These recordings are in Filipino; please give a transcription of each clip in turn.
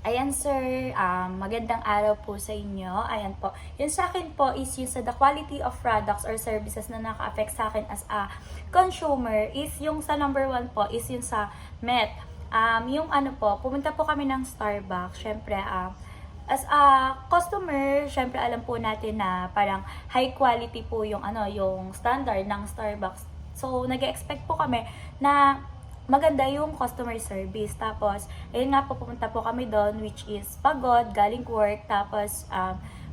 Ayan sir, magandang araw po sa inyo. Ayan po. Yung sa akin po is yung sa the quality of products or services na naka-affect sa akin as a consumer is yung sa number one po is yung sa Met. Yung ano po, pumunta po kami ng Starbucks. Syempre, as a customer, syempre alam po natin na parang high quality po yung yung standard ng Starbucks. So, nag-expect po kami na maganda yung customer service. Tapos, ayun nga po, pumunta po kami doon, which is pagod, galing work. Tapos,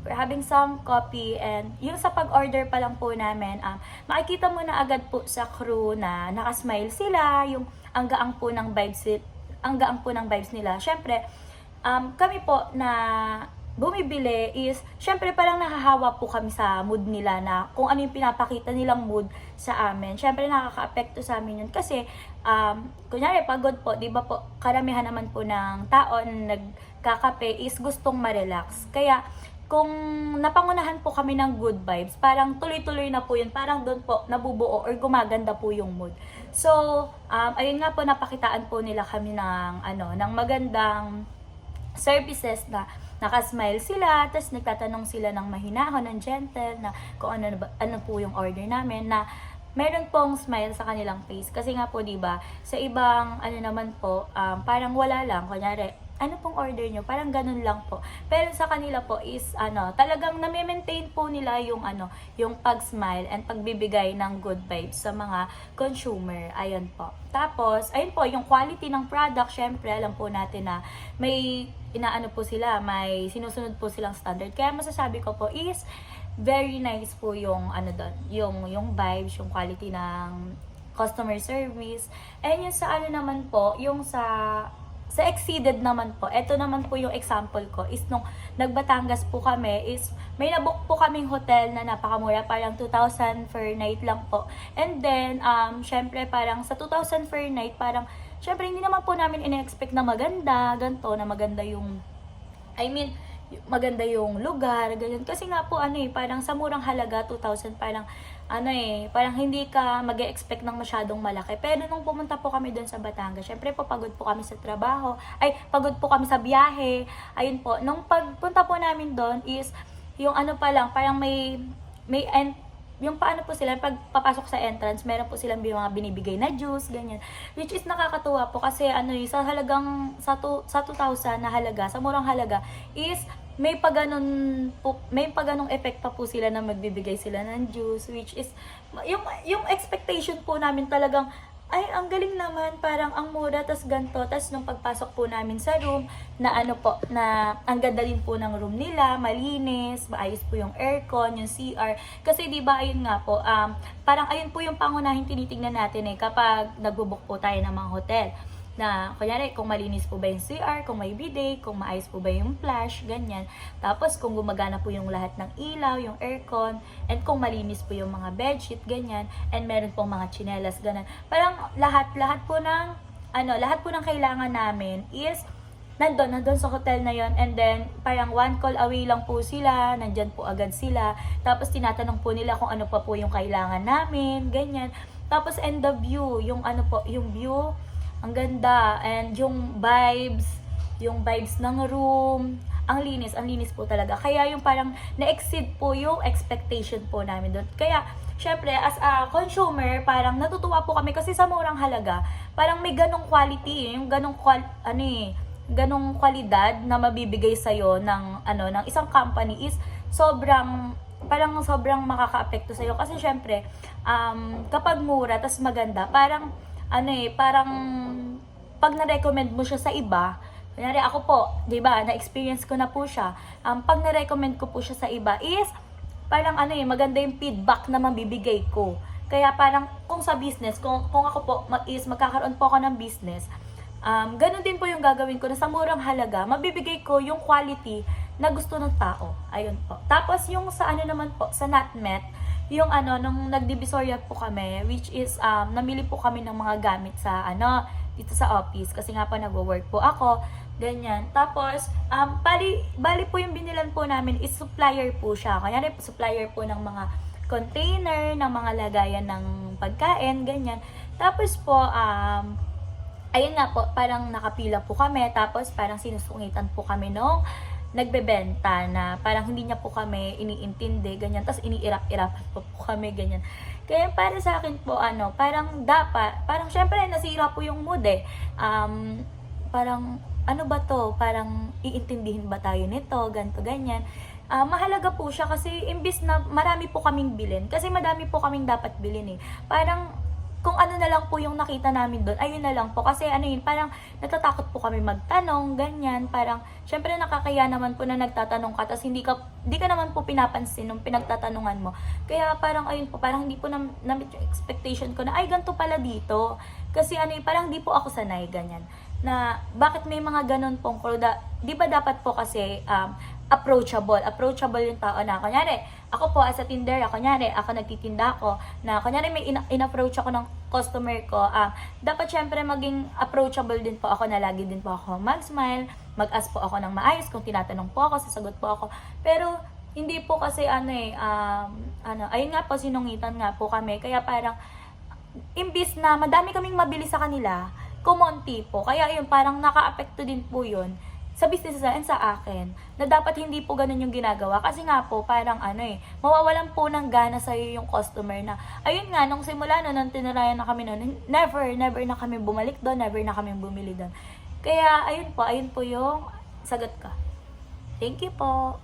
we're having some coffee. And yung sa pag-order pa lang po namin, makikita mo na agad po sa crew na nakasmile sila, yung ang gaang po ng vibes nila. Syempre, kami po na bumibili is, syempre parang nahahawa po kami sa mood nila na kung ano yung pinapakita nilang mood sa amin. Syempre nakaka-apekto sa amin yun kasi, kunyari pagod po, di ba po, karamihan naman po ng tao na nagkakape is gustong ma-relax. Kaya, kung napangunahan po kami ng good vibes, parang tuloy-tuloy na po yun, parang doon po nabubuo or gumaganda po yung mood. So, ayun nga po, napakitaan po nila kami ng magandang services na nakasmile sila, tapos nagtatanong sila ng mahinahon, ng gentle, na kung ano po yung order namin, na meron pong smile sa kanilang face. Kasi nga po, di ba sa ibang naman po, parang wala lang, kunyari, ano pong order nyo? Parang ganun lang po. Pero sa kanila po is, talagang nami-maintain po nila yung pag-smile and pagbibigay ng good vibes sa mga consumer. Ayun po. Tapos, ayun po, yung quality ng product, syempre, alam po natin na may po sila, may sinusunod po silang standard. Kaya masasabi ko po is, very nice po yung doon, yung vibes, yung quality ng customer service. And yung sa naman po, yung sa Exceeded naman po, ito naman po yung example ko, is nung nagbatangas po kami, is may nabook po kaming hotel na napakamura, parang 2,000 per night lang po. And then, syempre parang sa 2,000 per night, parang, syempre hindi naman po namin in-expect na maganda, ganito, na maganda yung, maganda yung lugar, ganyan. Kasi nga po, parang sa murang halaga, 2,000, parang, parang hindi ka mag-expect ng masyadong malaki. Pero nung pumunta po kami doon sa Batangas, syempre po, pagod po kami sa trabaho, pagod po kami sa biyahe, ayun po. Nung pagpunta po namin doon is, yung pa lang, parang yung paano po sila, pag papasok sa entrance, meron po silang mga binibigay na juice, ganyan. Which is nakakatuwa po kasi sa halagang, sa 2,000 na halaga, sa murang halaga, is may pagganong effect pa po sila na magbibigay sila ng juice, which is, yung expectation po namin talagang, ang galing naman, parang ang mura, tas ganito. Tas nung pagpasok po namin sa room, na na ang ganda din po ng room nila, malinis, maayos po yung aircon, yung CR. Kasi di ba ayun nga po, parang ayun po yung pangunahing tinitingnan natin kapag nagbo-book po tayo ng mga hotel. Na, kunyari, kung malinis po ba yung CR, kung may bidet, kung maayos po ba yung flash, ganyan. Tapos, kung gumagana po yung lahat ng ilaw, yung aircon, and kung malinis po yung mga bedsheet, ganyan, and meron pong mga tsinelas, ganyan. Parang, lahat po ng kailangan namin is, nandun sa hotel na yon. And then, parang one call away lang po sila, nandyan po agad sila. Tapos, tinatanong po nila kung ano pa po yung kailangan namin, ganyan. Tapos, and the view, yung yung view, ang ganda, and yung vibes ng room, ang linis po talaga. Kaya yung parang na-exceed po yung expectation po namin doon. Kaya, syempre, as a consumer, parang natutuwa po kami kasi sa murang halaga, parang may ganong quality, yung ganong kwalidad na mabibigay sa'yo ng isang company is sobrang makaka-apekto sa'yo. Kasi syempre, kapag mura, tas maganda, parang parang pag na-recommend mo siya sa iba, kunyari ako po, 'di ba, na-experience ko na po siya. Pag na-recommend ko po siya sa iba is parang maganda yung feedback na mabibigay ko. Kaya parang kung sa business, kung ako po magkakaroon po ako ng business, ganun din po yung gagawin ko na sa murang halaga, mabibigay ko yung quality na gusto ng tao. Ayun po. Tapos yung sa naman po, sa NatMet, yung nung nagdivisoria po kami, which is, namili po kami ng mga gamit sa, dito sa office, kasi nga po nagwo-work po ako, ganyan. Tapos, bali po yung binilan po namin is supplier po siya. Kaya supplier po ng mga container, ng mga lagayan ng pagkain, ganyan. Tapos po, ayun nga po, parang nakapila po kami, tapos parang sinusungitan po kami nung nagbebenta na parang hindi niya po kami iniintindi, ganyan. Tapos iniirap-irapan po kami, ganyan. Kaya para sa akin po, parang dapat, parang syempre nasira po yung mood eh. Parang, ano ba to? Parang iintindihin ba tayo nito? Ganto, ganyan. Mahalaga po siya kasi imbis na marami po kaming bilhin, kasi madami po kaming dapat bilhin eh. Parang kung ano na lang po yung nakita namin doon, ayun na lang po. Kasi ano yun, parang natatakot po kami magtanong, ganyan. Parang, syempre nakakaya naman po na nagtatanong ka, tapos hindi ka naman po pinapansin nung pinagtatanungan mo. Kaya parang ayun po, parang hindi po na-meet yung expectation ko na, ay, ganito pala dito. Kasi ano yun, parang hindi po ako sanay, ganyan. Na, bakit may mga ganun pong di ba dapat po kasi, approachable yung tao na, kunyari, ako po as a tindera, kunyari, ako nagtitinda ako, na kunyari may in-approach ako ng customer ko, dapat syempre maging approachable din po ako, na lagi din po ako mag-smile, mag-ask po ako ng maayos, kung tinatanong po ako, sasagot po ako, pero, hindi po kasi ayun nga po, sinungitan nga po kami, kaya parang, imbis na madami kaming mabili sa kanila, kumonti po, kaya yun, parang naka-apekto din po yun, sa business and sa akin, na dapat hindi po ganun yung ginagawa. Kasi nga po, parang mawawalan po ng gana sa'yo yung customer na, ayun nga, nung simula nung tinirayan na kami noon, never na kami bumalik doon, never na kami bumili doon. Kaya, ayun po yung sagot ko. Thank you po.